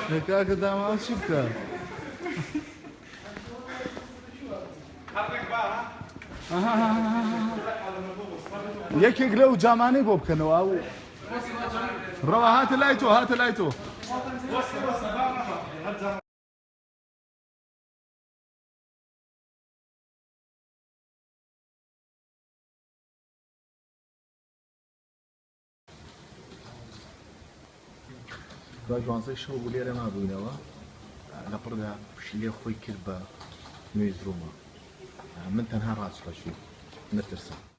هكاك دام شفتها يكيك لو جاماني بوب كانوا او روا هات لايتو هات لايتو باجوانزي شو بولي انا ما بوينوا لبردا شلي خوي كذبه ميزروما من تنهار راسك شو نترسم